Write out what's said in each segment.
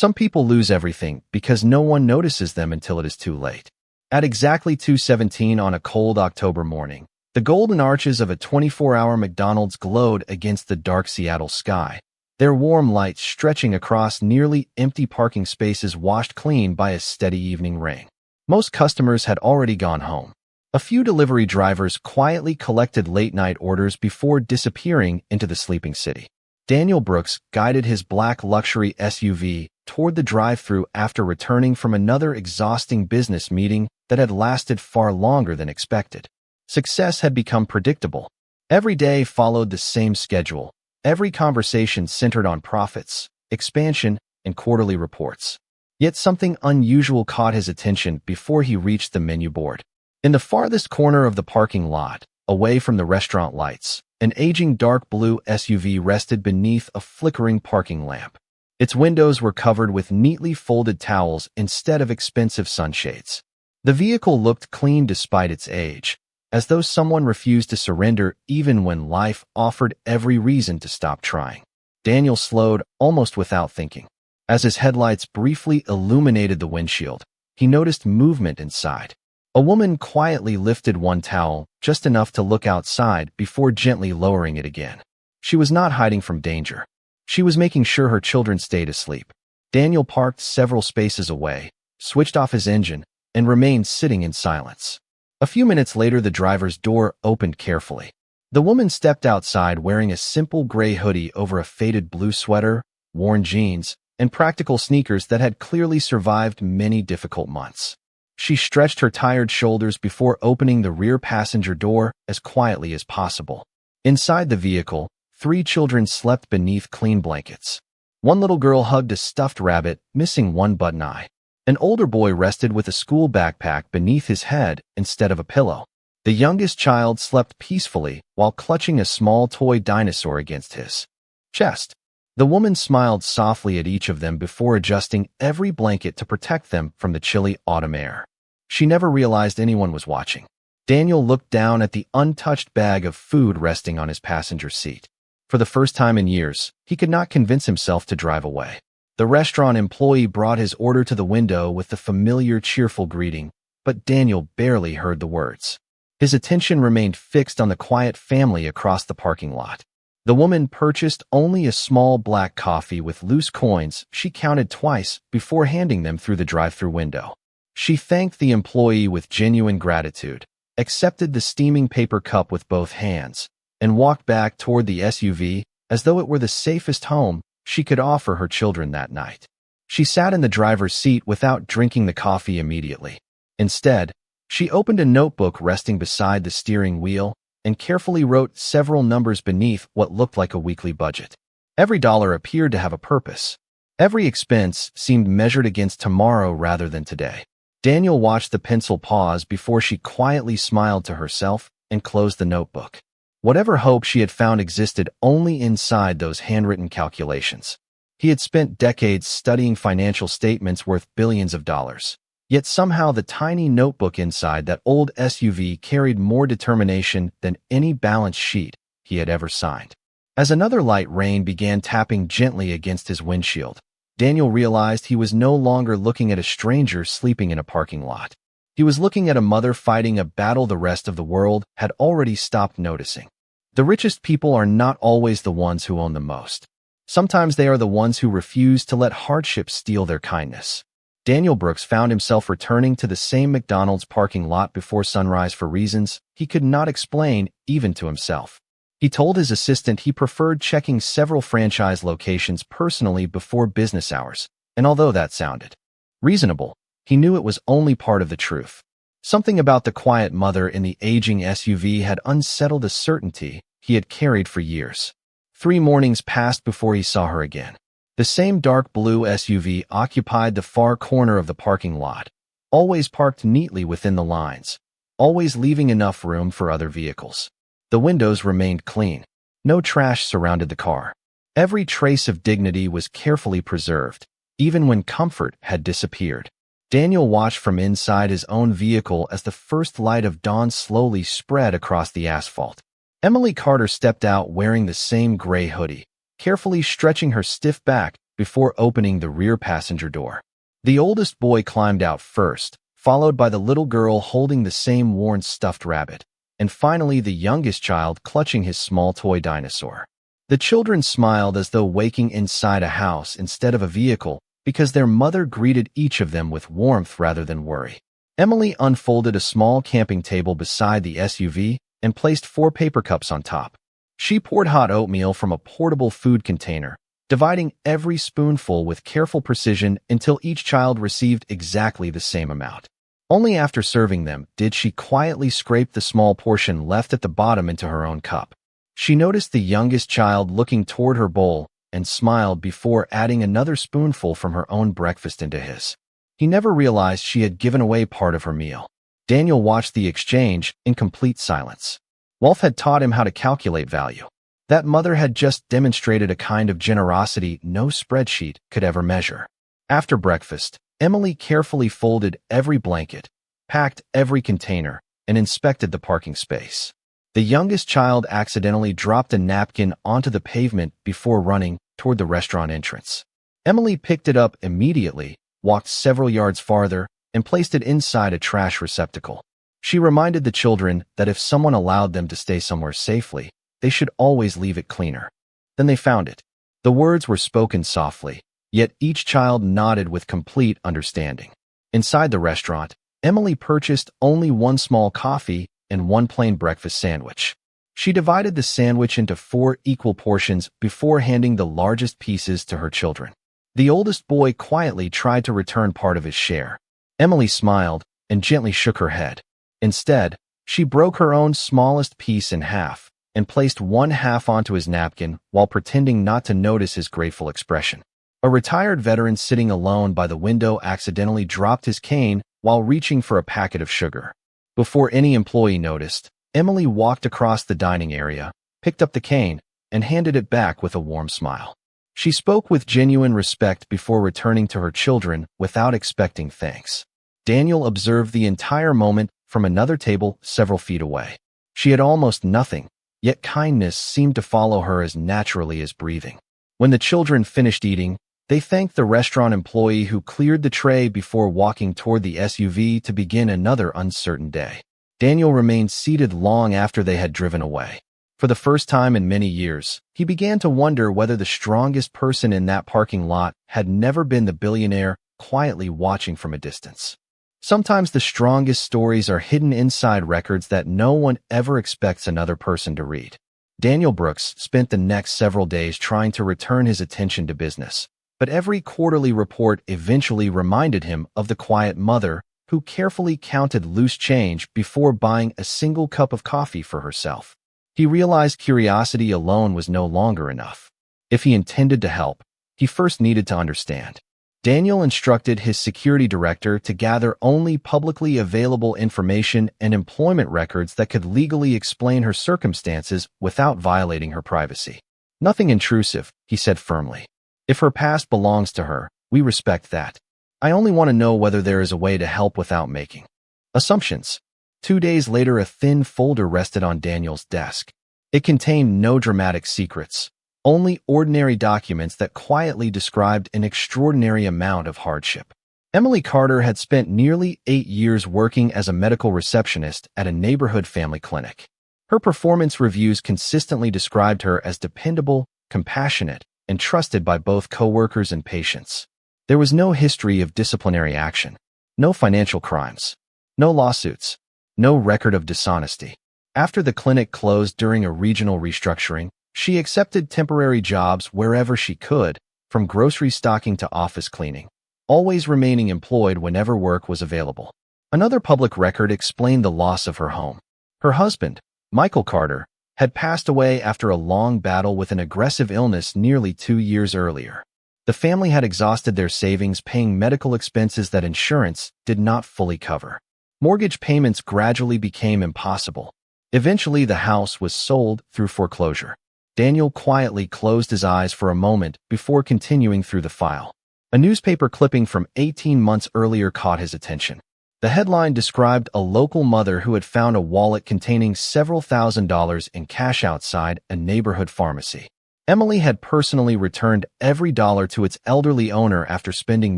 Some people lose everything because no one notices them until it is too late. At exactly 2:17 on a cold October morning, the golden arches of a 24-hour McDonald's glowed against the dark Seattle sky, their warm lights stretching across nearly empty parking spaces washed clean by a steady evening rain. Most customers had already gone home. A few delivery drivers quietly collected late-night orders before disappearing into the sleeping city. Daniel Brooks guided his black luxury SUV toward the drive-thru after returning from another exhausting business meeting that had lasted far longer than expected. Success had become predictable. Every day followed the same schedule. Every conversation centered on profits, expansion, and quarterly reports. Yet something unusual caught his attention before he reached the menu board. In the farthest corner of the parking lot, away from the restaurant lights, an aging dark blue SUV rested beneath a flickering parking lamp. Its windows were covered with neatly folded towels instead of expensive sunshades. The vehicle looked clean despite its age, as though someone refused to surrender even when life offered every reason to stop trying. Daniel slowed almost without thinking. As his headlights briefly illuminated the windshield, he noticed movement inside. A woman quietly lifted one towel, just enough to look outside before gently lowering it again. She was not hiding from danger. She was making sure her children stayed asleep. Daniel parked several spaces away, switched off his engine, and remained sitting in silence. A few minutes later, the driver's door opened carefully. The woman stepped outside wearing a simple gray hoodie over a faded blue sweater, worn jeans, and practical sneakers that had clearly survived many difficult months. She stretched her tired shoulders before opening the rear passenger door as quietly as possible. Inside the vehicle, 3 children slept beneath clean blankets. One little girl hugged a stuffed rabbit, missing one button eye. An older boy rested with a school backpack beneath his head instead of a pillow. The youngest child slept peacefully while clutching a small toy dinosaur against his chest. The woman smiled softly at each of them before adjusting every blanket to protect them from the chilly autumn air. She never realized anyone was watching. Daniel looked down at the untouched bag of food resting on his passenger seat. For the first time in years, he could not convince himself to drive away. The restaurant employee brought his order to the window with the familiar cheerful greeting, but Daniel barely heard the words. His attention remained fixed on the quiet family across the parking lot. The woman purchased only a small black coffee with loose coins she counted twice before handing them through the drive-thru window. She thanked the employee with genuine gratitude, accepted the steaming paper cup with both hands, and walked back toward the SUV as though it were the safest home she could offer her children that night. She sat in the driver's seat without drinking the coffee immediately. Instead, she opened a notebook resting beside the steering wheel and carefully wrote several numbers beneath what looked like a weekly budget. Every dollar appeared to have a purpose. Every expense seemed measured against tomorrow rather than today. Daniel watched the pencil pause before she quietly smiled to herself and closed the notebook. Whatever hope she had found existed only inside those handwritten calculations. He had spent decades studying financial statements worth billions of dollars. Yet somehow the tiny notebook inside that old SUV carried more determination than any balance sheet he had ever signed. As another light rain began tapping gently against his windshield, Daniel realized he was no longer looking at a stranger sleeping in a parking lot. He was looking at a mother fighting a battle the rest of the world had already stopped noticing. The richest people are not always the ones who own the most. Sometimes they are the ones who refuse to let hardship steal their kindness. Daniel Brooks found himself returning to the same McDonald's parking lot before sunrise for reasons he could not explain even to himself. He told his assistant he preferred checking several franchise locations personally before business hours, and although that sounded reasonable, he knew it was only part of the truth. Something about the quiet mother in the aging SUV had unsettled a certainty he had carried for years. 3 mornings passed before he saw her again. The same dark blue SUV occupied the far corner of the parking lot, always parked neatly within the lines, always leaving enough room for other vehicles. The windows remained clean. No trash surrounded the car. Every trace of dignity was carefully preserved, even when comfort had disappeared. Daniel watched from inside his own vehicle as the first light of dawn slowly spread across the asphalt. Emily Carter stepped out wearing the same gray hoodie, carefully stretching her stiff back before opening the rear passenger door. The oldest boy climbed out first, followed by the little girl holding the same worn stuffed rabbit, and finally the youngest child clutching his small toy dinosaur. The children smiled as though waking inside a house instead of a vehicle because their mother greeted each of them with warmth rather than worry. Emily unfolded a small camping table beside the SUV and placed 4 paper cups on top. She poured hot oatmeal from a portable food container, dividing every spoonful with careful precision until each child received exactly the same amount. Only after serving them did she quietly scrape the small portion left at the bottom into her own cup. She noticed the youngest child looking toward her bowl and smiled before adding another spoonful from her own breakfast into his. He never realized she had given away part of her meal. Daniel watched the exchange in complete silence. Wolf had taught him how to calculate value. That mother had just demonstrated a kind of generosity no spreadsheet could ever measure. After breakfast, Emily carefully folded every blanket, packed every container, and inspected the parking space. The youngest child accidentally dropped a napkin onto the pavement before running toward the restaurant entrance. Emily picked it up immediately, walked several yards farther, and placed it inside a trash receptacle. She reminded the children that if someone allowed them to stay somewhere safely, they should always leave it cleaner. Then they found it. The words were spoken softly, yet each child nodded with complete understanding. Inside the restaurant, Emily purchased only 1 small coffee and 1 plain breakfast sandwich. She divided the sandwich into 4 equal portions before handing the largest pieces to her children. The oldest boy quietly tried to return part of his share. Emily smiled and gently shook her head. Instead, she broke her own smallest piece in half and placed 1/2 onto his napkin while pretending not to notice his grateful expression. A retired veteran sitting alone by the window accidentally dropped his cane while reaching for a packet of sugar. Before any employee noticed, Emily walked across the dining area, picked up the cane, and handed it back with a warm smile. She spoke with genuine respect before returning to her children without expecting thanks. Daniel observed the entire moment from another table several feet away. She had almost nothing, yet kindness seemed to follow her as naturally as breathing. When the children finished eating, they thanked the restaurant employee who cleared the tray before walking toward the SUV to begin another uncertain day. Daniel remained seated long after they had driven away. For the first time in many years, he began to wonder whether the strongest person in that parking lot had never been the billionaire quietly watching from a distance. Sometimes the strongest stories are hidden inside records that no one ever expects another person to read. Daniel Brooks spent the next several days trying to return his attention to business, but every quarterly report eventually reminded him of the quiet mother who carefully counted loose change before buying a single cup of coffee for herself. He realized curiosity alone was no longer enough. If he intended to help, he first needed to understand. Daniel instructed his security director to gather only publicly available information and employment records that could legally explain her circumstances without violating her privacy. Nothing intrusive, he said firmly. If her past belongs to her, we respect that. I only want to know whether there is a way to help without making assumptions. 2 days later, a thin folder rested on Daniel's desk. It contained no dramatic secrets, only ordinary documents that quietly described an extraordinary amount of hardship. Emily Carter had spent nearly 8 years working as a medical receptionist at a neighborhood family clinic. Her performance reviews consistently described her as dependable, compassionate, and trusted by both coworkers and patients. There was no history of disciplinary action, no financial crimes, no lawsuits, no record of dishonesty. After the clinic closed during a regional restructuring, she accepted temporary jobs wherever she could, from grocery stocking to office cleaning, always remaining employed whenever work was available. Another public record explained the loss of her home. Her husband, Michael Carter, had passed away after a long battle with an aggressive illness nearly 2 years earlier. The family had exhausted their savings paying medical expenses that insurance did not fully cover. Mortgage payments gradually became impossible. Eventually, the house was sold through foreclosure. Daniel quietly closed his eyes for a moment before continuing through the file. A newspaper clipping from 18 months earlier caught his attention. The headline described a local mother who had found a wallet containing several $1,000s in cash outside a neighborhood pharmacy. Emily had personally returned every dollar to its elderly owner after spending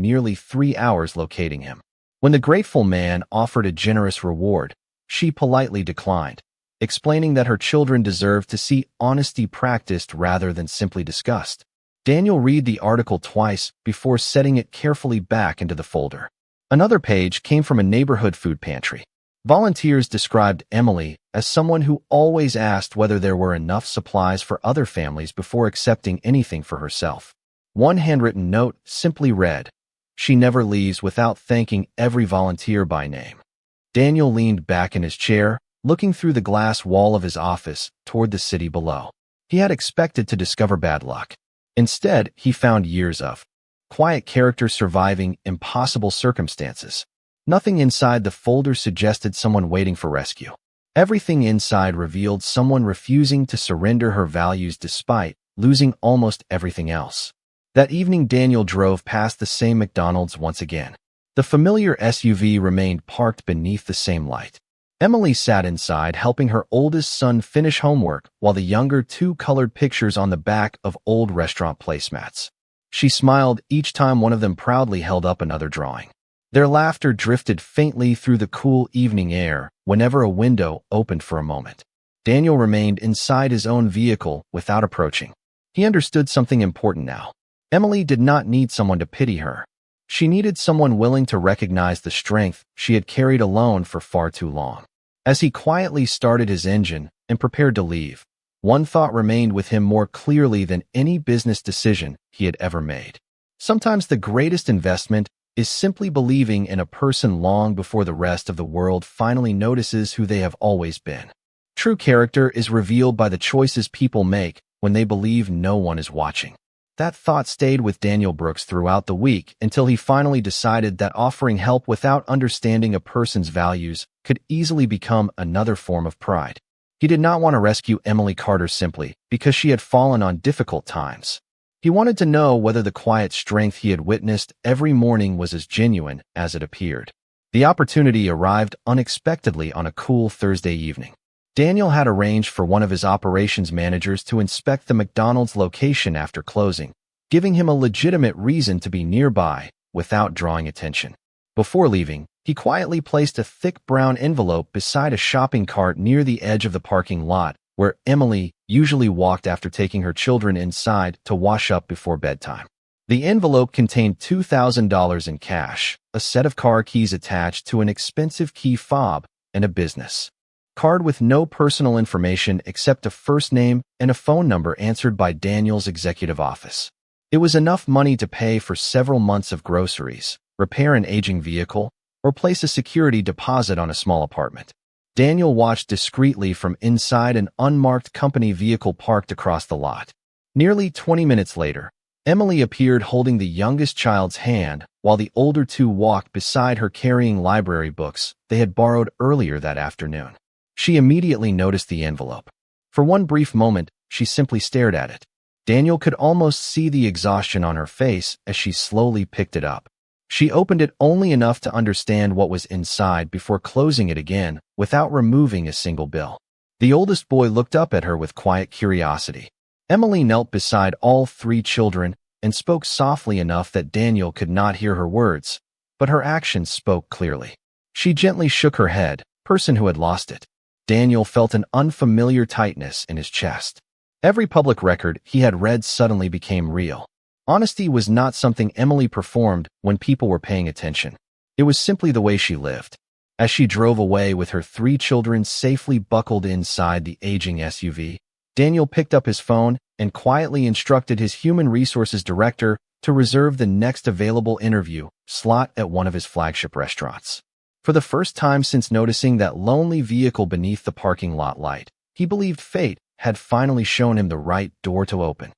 nearly 3 hours locating him. When the grateful man offered a generous reward, she politely declined, explaining that her children deserved to see honesty practiced rather than simply discussed. Daniel read the article twice before setting it carefully back into the folder. Another page came from a neighborhood food pantry. Volunteers described Emily as someone who always asked whether there were enough supplies for other families before accepting anything for herself. One handwritten note simply read, "She never leaves without thanking every volunteer by name." Daniel leaned back in his chair, looking through the glass wall of his office toward the city below. He had expected to discover bad luck. Instead, he found years of quiet character surviving impossible circumstances. Nothing inside the folder suggested someone waiting for rescue. Everything inside revealed someone refusing to surrender her values despite losing almost everything else. That evening, Daniel drove past the same McDonald's once again. The familiar SUV remained parked beneath the same light. Emily sat inside helping her oldest son finish homework while the younger two colored pictures on the back of old restaurant placemats. She smiled each time one of them proudly held up another drawing. Their laughter drifted faintly through the cool evening air whenever a window opened for a moment. Daniel remained inside his own vehicle without approaching. He understood something important now. Emily did not need someone to pity her. She needed someone willing to recognize the strength she had carried alone for far too long. As he quietly started his engine and prepared to leave, one thought remained with him more clearly than any business decision he had ever made. Sometimes the greatest investment is simply believing in a person long before the rest of the world finally notices who they have always been. True character is revealed by the choices people make when they believe no one is watching. That thought stayed with Daniel Brooks throughout the week until he finally decided that offering help without understanding a person's values could easily become another form of pride. He did not want to rescue Emily Carter simply because she had fallen on difficult times. He wanted to know whether the quiet strength he had witnessed every morning was as genuine as it appeared. The opportunity arrived unexpectedly on a cool Thursday evening. Daniel had arranged for one of his operations managers to inspect the McDonald's location after closing, giving him a legitimate reason to be nearby without drawing attention. Before leaving, he quietly placed a thick brown envelope beside a shopping cart near the edge of the parking lot, where Emily usually walked after taking her children inside to wash up before bedtime. The envelope contained $2,000 in cash, a set of car keys attached to an expensive key fob, and a business card with no personal information except a first name and a phone number answered by Daniel's executive office. It was enough money to pay for several months of groceries, repair an aging vehicle, or place a security deposit on a small apartment. Daniel watched discreetly from inside an unmarked company vehicle parked across the lot. Nearly 20 minutes later, Emily appeared holding the youngest child's hand while the older two walked beside her carrying library books they had borrowed earlier that afternoon. She immediately noticed the envelope. For one brief moment, she simply stared at it. Daniel could almost see the exhaustion on her face as she slowly picked it up. She opened it only enough to understand what was inside before closing it again without removing a single bill. The oldest boy looked up at her with quiet curiosity. Emily knelt beside all three children and spoke softly enough that Daniel could not hear her words, but her actions spoke clearly. She gently shook her head, person who had lost it. Daniel felt an unfamiliar tightness in his chest. Every public record he had read suddenly became real. Honesty was not something Emily performed when people were paying attention. It was simply the way she lived. As she drove away with her three children safely buckled inside the aging SUV, Daniel picked up his phone and quietly instructed his human resources director to reserve the next available interview slot at one of his flagship restaurants. For the first time since noticing that lonely vehicle beneath the parking lot light, he believed fate had finally shown him the right door to open.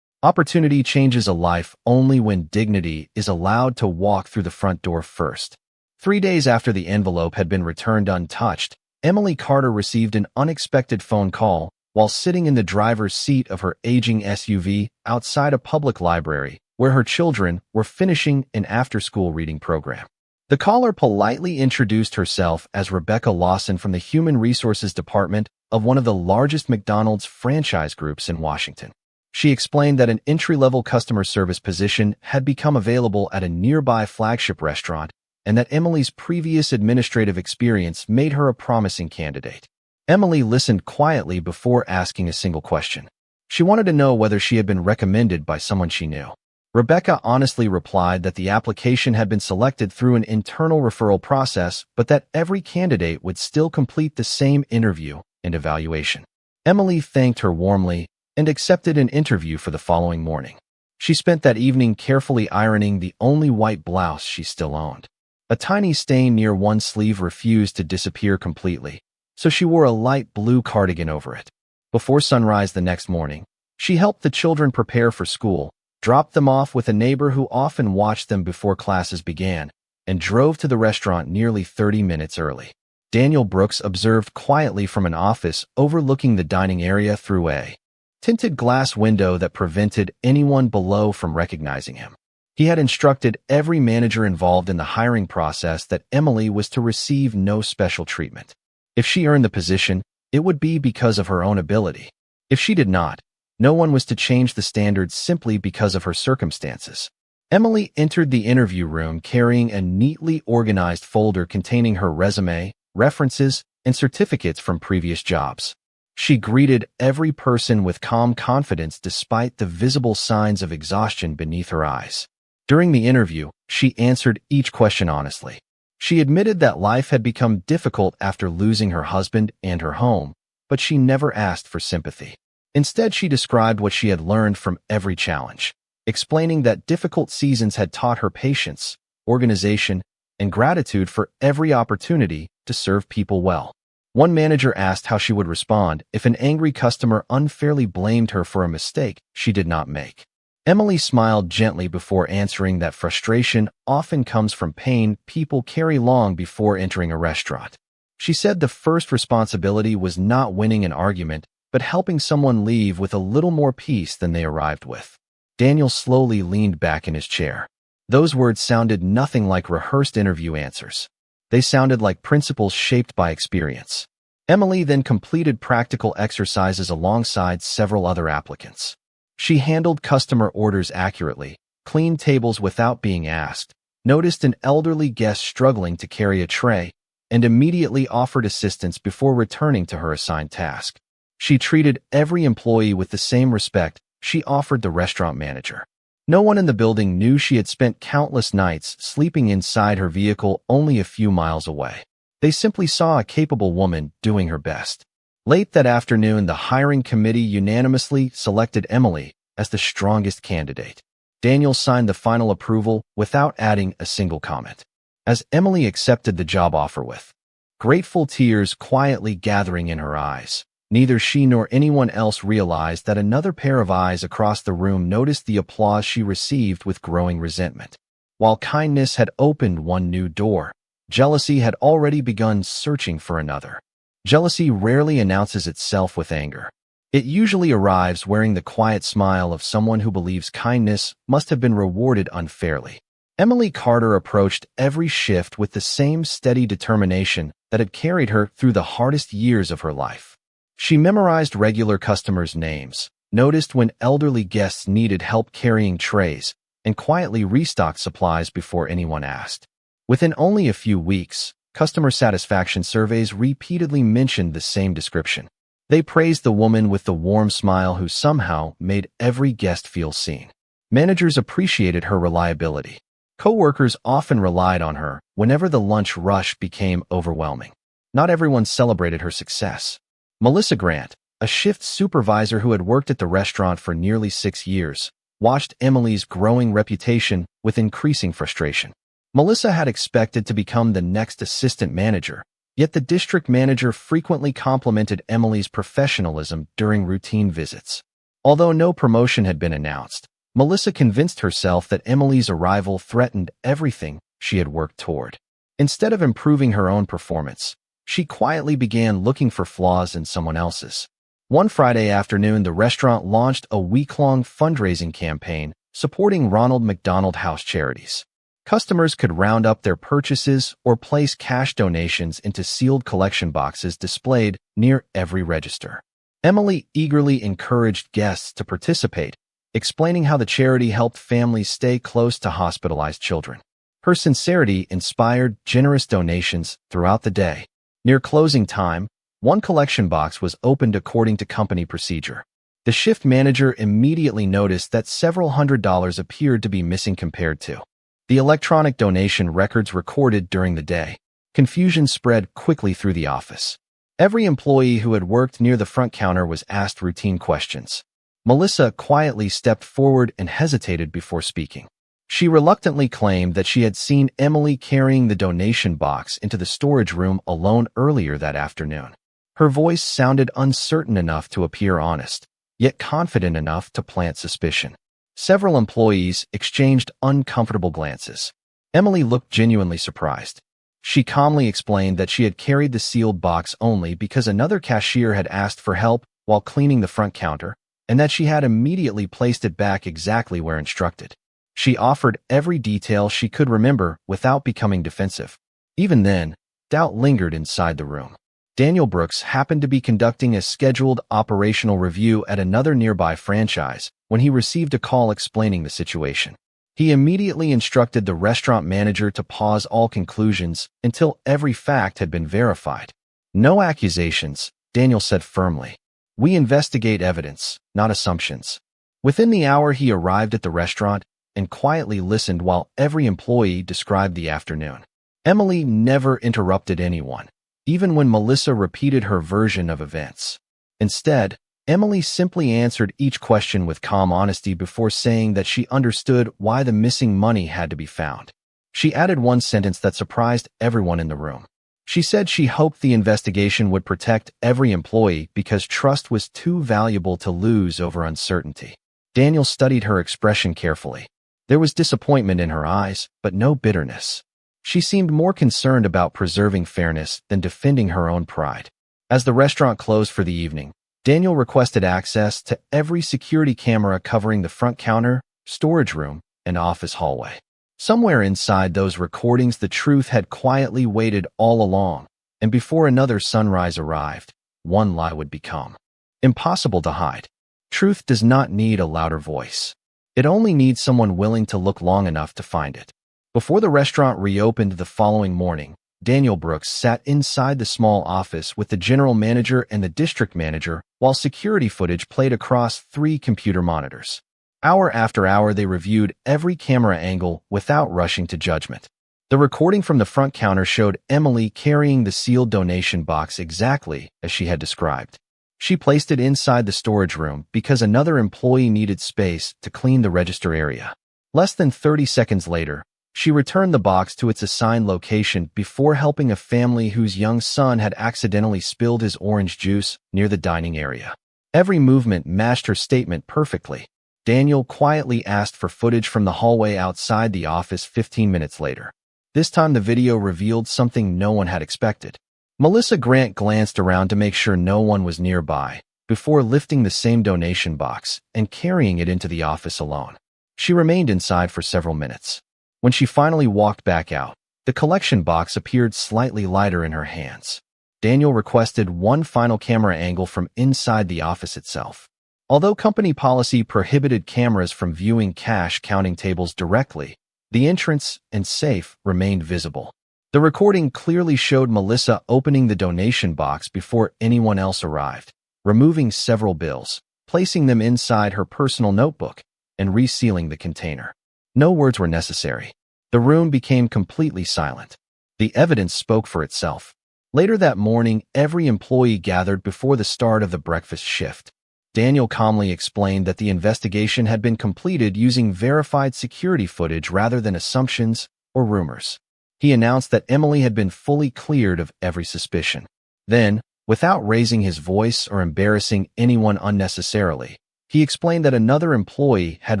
Opportunity changes a life only when dignity is allowed to walk through the front door first. 3 days after the envelope had been returned untouched, Emily Carter received an unexpected phone call while sitting in the driver's seat of her aging SUV outside a public library where her children were finishing an after-school reading program. The caller politely introduced herself as Rebecca Lawson from the Human Resources Department of one of the largest McDonald's franchise groups in Washington. She explained that an entry-level customer service position had become available at a nearby flagship restaurant and that Emily's previous administrative experience made her a promising candidate. Emily listened quietly before asking a single question. She wanted to know whether she had been recommended by someone she knew. Rebecca honestly replied that the application had been selected through an internal referral process, but that every candidate would still complete the same interview and evaluation. Emily thanked her warmly and accepted an interview for the following morning. She spent that evening carefully ironing the only white blouse she still owned. A tiny stain near one sleeve refused to disappear completely, so she wore a light blue cardigan over it. Before sunrise the next morning, she helped the children prepare for school, dropped them off with a neighbor who often watched them before classes began, and drove to the restaurant nearly 30 minutes early. Daniel Brooks observed quietly from an office overlooking the dining area through a tinted glass window that prevented anyone below from recognizing him. He had instructed every manager involved in the hiring process that Emily was to receive no special treatment. If she earned the position, it would be because of her own ability. If she did not, no one was to change the standards simply because of her circumstances. Emily entered the interview room carrying a neatly organized folder containing her resume, references, and certificates from previous jobs. She greeted every person with calm confidence despite the visible signs of exhaustion beneath her eyes. During the interview, she answered each question honestly. She admitted that life had become difficult after losing her husband and her home, but she never asked for sympathy. Instead, she described what she had learned from every challenge, explaining that difficult seasons had taught her patience, organization, and gratitude for every opportunity to serve people well. One manager asked how she would respond if an angry customer unfairly blamed her for a mistake she did not make. Emily smiled gently before answering that frustration often comes from pain people carry long before entering a restaurant. She said the first responsibility was not winning an argument, but helping someone leave with a little more peace than they arrived with. Daniel slowly leaned back in his chair. Those words sounded nothing like rehearsed interview answers. They sounded like principles shaped by experience. Emily then completed practical exercises alongside several other applicants. She handled customer orders accurately, cleaned tables without being asked, noticed an elderly guest struggling to carry a tray, and immediately offered assistance before returning to her assigned task. She treated every employee with the same respect she offered the restaurant manager. No one in the building knew she had spent countless nights sleeping inside her vehicle only a few miles away. They simply saw a capable woman doing her best. Late that afternoon, the hiring committee unanimously selected Emily as the strongest candidate. Daniel signed the final approval without adding a single comment. As Emily accepted the job offer with grateful tears quietly gathering in her eyes, neither she nor anyone else realized that another pair of eyes across the room noticed the applause she received with growing resentment. While kindness had opened one new door, jealousy had already begun searching for another. Jealousy rarely announces itself with anger. It usually arrives wearing the quiet smile of someone who believes kindness must have been rewarded unfairly. Emily Carter approached every shift with the same steady determination that had carried her through the hardest years of her life. She memorized regular customers' names, noticed when elderly guests needed help carrying trays, and quietly restocked supplies before anyone asked. Within only a few weeks, customer satisfaction surveys repeatedly mentioned the same description. They praised the woman with the warm smile who somehow made every guest feel seen. Managers appreciated her reliability. Coworkers often relied on her whenever the lunch rush became overwhelming. Not everyone celebrated her success. Melissa Grant, a shift supervisor who had worked at the restaurant for nearly 6 years, watched Emily's growing reputation with increasing frustration. Melissa had expected to become the next assistant manager, yet the district manager frequently complimented Emily's professionalism during routine visits. Although no promotion had been announced, Melissa convinced herself that Emily's arrival threatened everything she had worked toward. Instead of improving her own performance, she quietly began looking for flaws in someone else's. One Friday afternoon, the restaurant launched a week-long fundraising campaign supporting Ronald McDonald House charities. Customers could round up their purchases or place cash donations into sealed collection boxes displayed near every register. Emily eagerly encouraged guests to participate, explaining how the charity helped families stay close to hospitalized children. Her sincerity inspired generous donations throughout the day. Near closing time, one collection box was opened according to company procedure. The shift manager immediately noticed that several $100s appeared to be missing compared to the electronic donation records recorded during the day. Confusion spread quickly through the office. Every employee who had worked near the front counter was asked routine questions. Melissa quietly stepped forward and hesitated before speaking. She reluctantly claimed that she had seen Emily carrying the donation box into the storage room alone earlier that afternoon. Her voice sounded uncertain enough to appear honest, yet confident enough to plant suspicion. Several employees exchanged uncomfortable glances. Emily looked genuinely surprised. She calmly explained that she had carried the sealed box only because another cashier had asked for help while cleaning the front counter, and that she had immediately placed it back exactly where instructed. She offered every detail she could remember without becoming defensive. Even then, doubt lingered inside the room. Daniel Brooks happened to be conducting a scheduled operational review at another nearby franchise when he received a call explaining the situation. He immediately instructed the restaurant manager to pause all conclusions until every fact had been verified. "No accusations," Daniel said firmly. "We investigate evidence, not assumptions." Within the hour, he arrived at the restaurant and quietly listened while every employee described the afternoon. Emily never interrupted anyone, even when Melissa repeated her version of events. Instead, Emily simply answered each question with calm honesty before saying that she understood why the missing money had to be found. She added one sentence that surprised everyone in the room. She said she hoped the investigation would protect every employee because trust was too valuable to lose over uncertainty. Daniel studied her expression carefully. There was disappointment in her eyes, but no bitterness. She seemed more concerned about preserving fairness than defending her own pride. As the restaurant closed for the evening, Daniel requested access to every security camera covering the front counter, storage room, and office hallway. Somewhere inside those recordings, the truth had quietly waited all along, and before another sunrise arrived, one lie would become impossible to hide. Truth does not need a louder voice. It only needs someone willing to look long enough to find it. Before the restaurant reopened the following morning, Daniel Brooks sat inside the small office with the general manager and the district manager while security footage played across 3 computer monitors. Hour after hour, they reviewed every camera angle without rushing to judgment. The recording from the front counter showed Emily carrying the sealed donation box exactly as she had described. She placed it inside the storage room because another employee needed space to clean the register area. Less than 30 seconds later, she returned the box to its assigned location before helping a family whose young son had accidentally spilled his orange juice near the dining area. Every movement matched her statement perfectly. Daniel quietly asked for footage from the hallway outside the office 15 minutes later. This time the video revealed something no one had expected. Melissa Grant glanced around to make sure no one was nearby before lifting the same donation box and carrying it into the office alone. She remained inside for several minutes. When she finally walked back out, the collection box appeared slightly lighter in her hands. Daniel requested one final camera angle from inside the office itself. Although company policy prohibited cameras from viewing cash counting tables directly, the entrance and safe remained visible. The recording clearly showed Melissa opening the donation box before anyone else arrived, removing several bills, placing them inside her personal notebook, and resealing the container. No words were necessary. The room became completely silent. The evidence spoke for itself. Later that morning, every employee gathered before the start of the breakfast shift. Daniel calmly explained that the investigation had been completed using verified security footage rather than assumptions or rumors. He announced that Emily had been fully cleared of every suspicion. Then, without raising his voice or embarrassing anyone unnecessarily, he explained that another employee had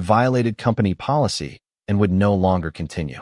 violated company policy and would no longer continue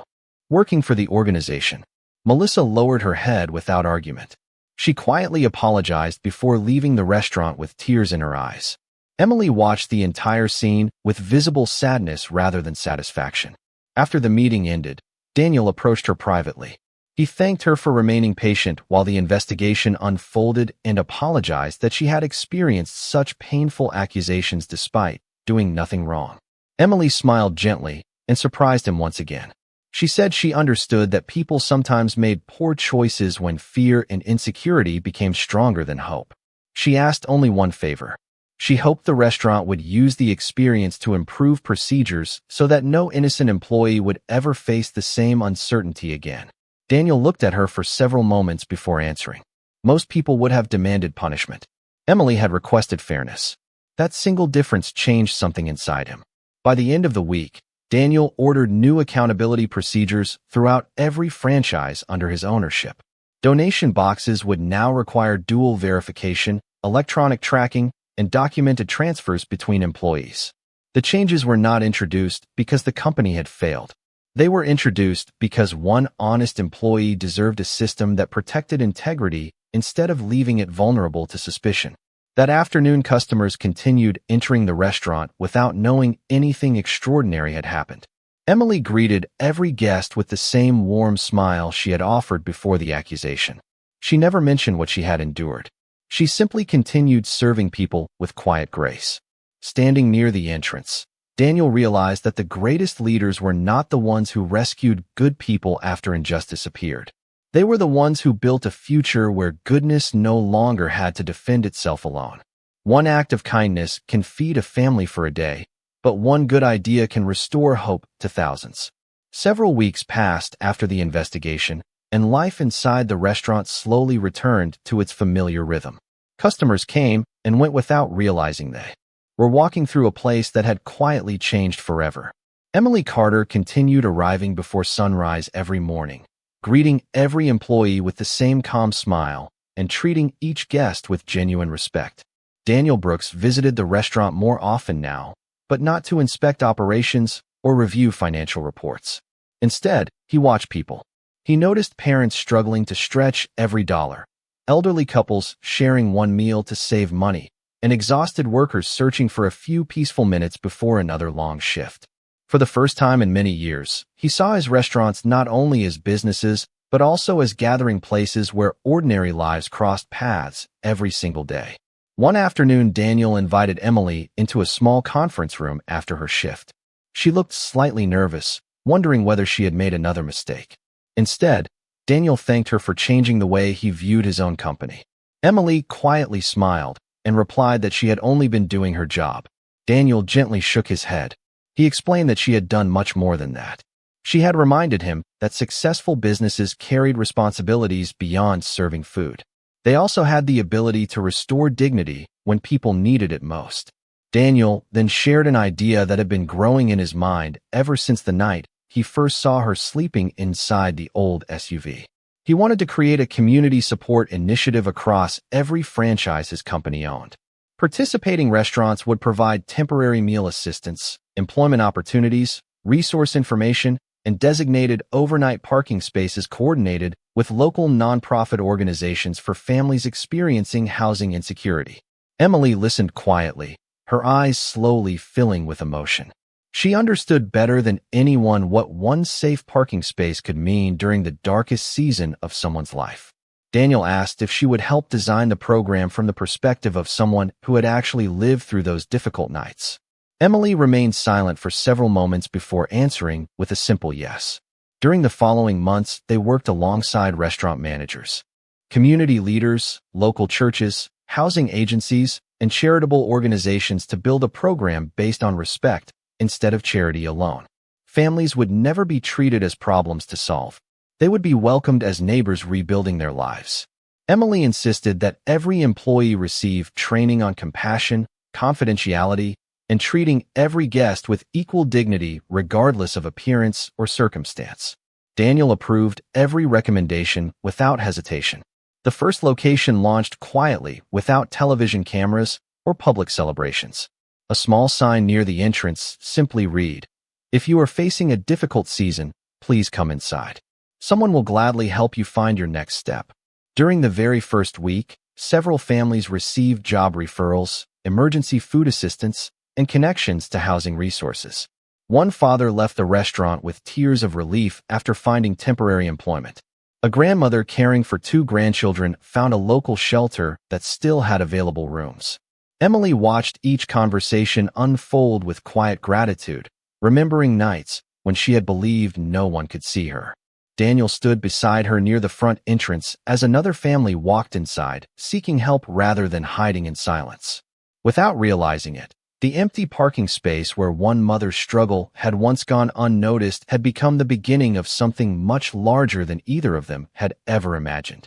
working for the organization. Melissa lowered her head without argument. She quietly apologized before leaving the restaurant with tears in her eyes. Emily watched the entire scene with visible sadness rather than satisfaction. After the meeting ended, Daniel approached her privately. He thanked her for remaining patient while the investigation unfolded and apologized that she had experienced such painful accusations despite doing nothing wrong. Emily smiled gently and surprised him once again. She said she understood that people sometimes made poor choices when fear and insecurity became stronger than hope. She asked only one favor. She hoped the restaurant would use the experience to improve procedures so that no innocent employee would ever face the same uncertainty again. Daniel looked at her for several moments before answering. Most people would have demanded punishment. Emily had requested fairness. That single difference changed something inside him. By the end of the week, Daniel ordered new accountability procedures throughout every franchise under his ownership. Donation boxes would now require dual verification, electronic tracking, and documented transfers between employees. The changes were not introduced because the company had failed. They were introduced because one honest employee deserved a system that protected integrity instead of leaving it vulnerable to suspicion. That afternoon, customers continued entering the restaurant without knowing anything extraordinary had happened. Emily greeted every guest with the same warm smile she had offered before the accusation. She never mentioned what she had endured. She simply continued serving people with quiet grace. Standing near the entrance, Daniel realized that the greatest leaders were not the ones who rescued good people after injustice appeared. They were the ones who built a future where goodness no longer had to defend itself alone. One act of kindness can feed a family for a day, but one good idea can restore hope to thousands. Several weeks passed after the investigation, and life inside the restaurant slowly returned to its familiar rhythm. Customers came and went without realizing they were walking through a place that had quietly changed forever. Emily Carter continued arriving before sunrise every morning, greeting every employee with the same calm smile and treating each guest with genuine respect. Daniel Brooks visited the restaurant more often now, but not to inspect operations or review financial reports. Instead, he watched people. He noticed parents struggling to stretch every dollar, elderly couples sharing one meal to save money, and exhausted workers searching for a few peaceful minutes before another long shift. For the first time in many years, he saw his restaurants not only as businesses, but also as gathering places where ordinary lives crossed paths every single day. One afternoon, Daniel invited Emily into a small conference room after her shift. She looked slightly nervous, wondering whether she had made another mistake. Instead, Daniel thanked her for changing the way he viewed his own company. Emily quietly smiled and replied that she had only been doing her job. Daniel gently shook his head. He explained that she had done much more than that. She had reminded him that successful businesses carried responsibilities beyond serving food. They also had the ability to restore dignity when people needed it most. Daniel then shared an idea that had been growing in his mind ever since the night he first saw her sleeping inside the old SUV. He wanted to create a community support initiative across every franchise his company owned. Participating restaurants would provide temporary meal assistance, employment opportunities, resource information, and designated overnight parking spaces coordinated with local nonprofit organizations for families experiencing housing insecurity. Emily listened quietly, her eyes slowly filling with emotion. She understood better than anyone what one safe parking space could mean during the darkest season of someone's life. Daniel asked if she would help design the program from the perspective of someone who had actually lived through those difficult nights. Emily remained silent for several moments before answering with a simple yes. During the following months, they worked alongside restaurant managers, community leaders, local churches, housing agencies, and charitable organizations to build a program based on respect instead of charity alone. Families would never be treated as problems to solve. They would be welcomed as neighbors rebuilding their lives. Emily insisted that every employee receive training on compassion, confidentiality, and treating every guest with equal dignity regardless of appearance or circumstance. Daniel approved every recommendation without hesitation. The first location launched quietly without television cameras or public celebrations. A small sign near the entrance simply read, "If you are facing a difficult season, please come inside. Someone will gladly help you find your next step." During the very first week, several families received job referrals, emergency food assistance, and connections to housing resources. One father left the restaurant with tears of relief after finding temporary employment. A grandmother caring for two grandchildren found a local shelter that still had available rooms. Emily watched each conversation unfold with quiet gratitude, remembering nights when she had believed no one could see her. Daniel stood beside her near the front entrance as another family walked inside, seeking help rather than hiding in silence. Without realizing it, the empty parking space where one mother's struggle had once gone unnoticed had become the beginning of something much larger than either of them had ever imagined.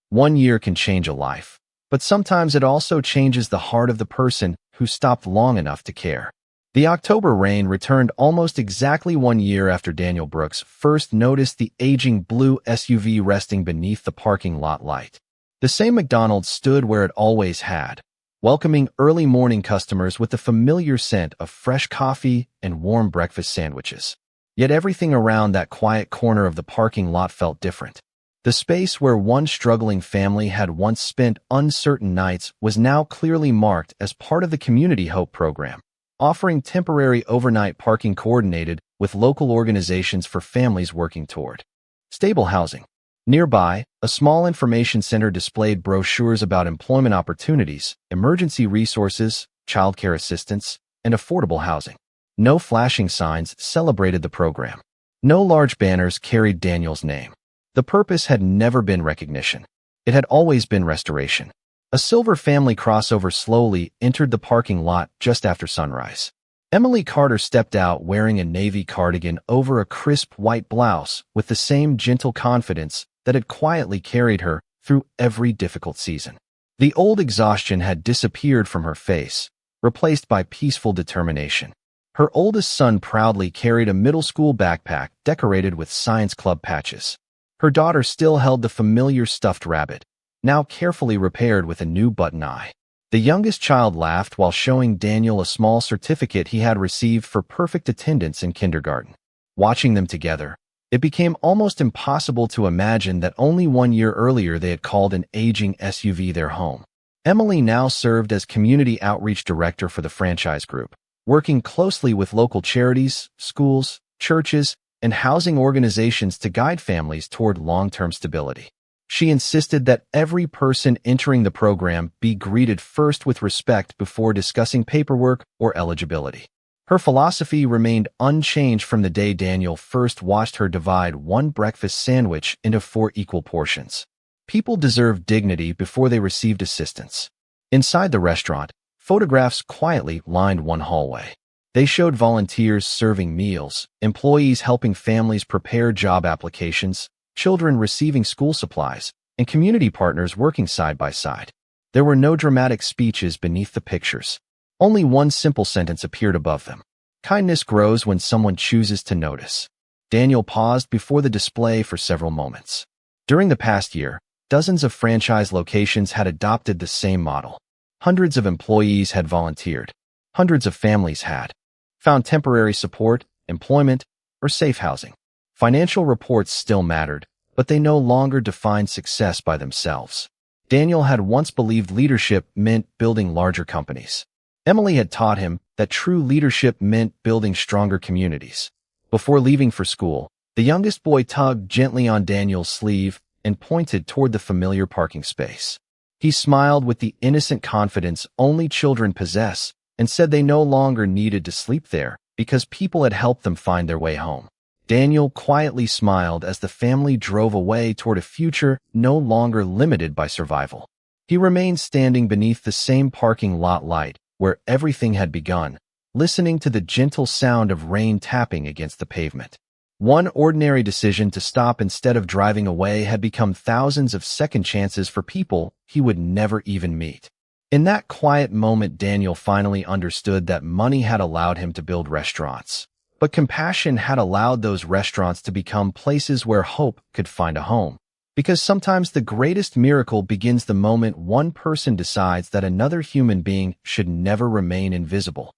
1 year can change a life, but sometimes it also changes the heart of the person who stopped long enough to care. The October rain returned almost exactly 1 year after Daniel Brooks first noticed the aging blue SUV resting beneath the parking lot light. The same McDonald's stood where it always had, welcoming early morning customers with the familiar scent of fresh coffee and warm breakfast sandwiches. Yet everything around that quiet corner of the parking lot felt different. The space where one struggling family had once spent uncertain nights was now clearly marked as part of the Community Hope program, offering temporary overnight parking coordinated with local organizations for families working toward stable housing. Nearby, a small information center displayed brochures about employment opportunities, emergency resources, childcare assistance, and affordable housing. No flashing signs celebrated the program. No large banners carried Daniel's name. The purpose had never been recognition. It had always been restoration. A silver family crossover slowly entered the parking lot just after sunrise. Emily Carter stepped out wearing a navy cardigan over a crisp white blouse with the same gentle confidence that had quietly carried her through every difficult season. The old exhaustion had disappeared from her face, replaced by peaceful determination. Her oldest son proudly carried a middle school backpack decorated with science club patches. Her daughter still held the familiar stuffed rabbit, now carefully repaired with a new button eye. The youngest child laughed while showing Daniel a small certificate he had received for perfect attendance in kindergarten. Watching them together, it became almost impossible to imagine that only 1 year earlier they had called an aging SUV their home. Emily now served as community outreach director for the franchise group, working closely with local charities, schools, churches, and housing organizations to guide families toward long-term stability. She insisted that every person entering the program be greeted first with respect before discussing paperwork or eligibility. Her philosophy remained unchanged from the day Daniel first watched her divide one breakfast sandwich into 4 equal portions. People deserved dignity before they received assistance. Inside the restaurant, photographs quietly lined one hallway. They showed volunteers serving meals, employees helping families prepare job applications, children receiving school supplies, and community partners working side by side. There were no dramatic speeches beneath the pictures. Only one simple sentence appeared above them. Kindness grows when someone chooses to notice. Daniel paused before the display for several moments. During the past year, dozens of franchise locations had adopted the same model. Hundreds of employees had volunteered. Hundreds of families had found temporary support, employment, or safe housing. Financial reports still mattered, but they no longer defined success by themselves. Daniel had once believed leadership meant building larger companies. Emily had taught him that true leadership meant building stronger communities. Before leaving for school, the youngest boy tugged gently on Daniel's sleeve and pointed toward the familiar parking space. He smiled with the innocent confidence only children possess and said they no longer needed to sleep there because people had helped them find their way home. Daniel quietly smiled as the family drove away toward a future no longer limited by survival. He remained standing beneath the same parking lot light where everything had begun, listening to the gentle sound of rain tapping against the pavement. One ordinary decision to stop instead of driving away had become thousands of second chances for people he would never even meet. In that quiet moment, Daniel finally understood that money had allowed him to build restaurants, but compassion had allowed those restaurants to become places where hope could find a home. Because sometimes the greatest miracle begins the moment one person decides that another human being should never remain invisible.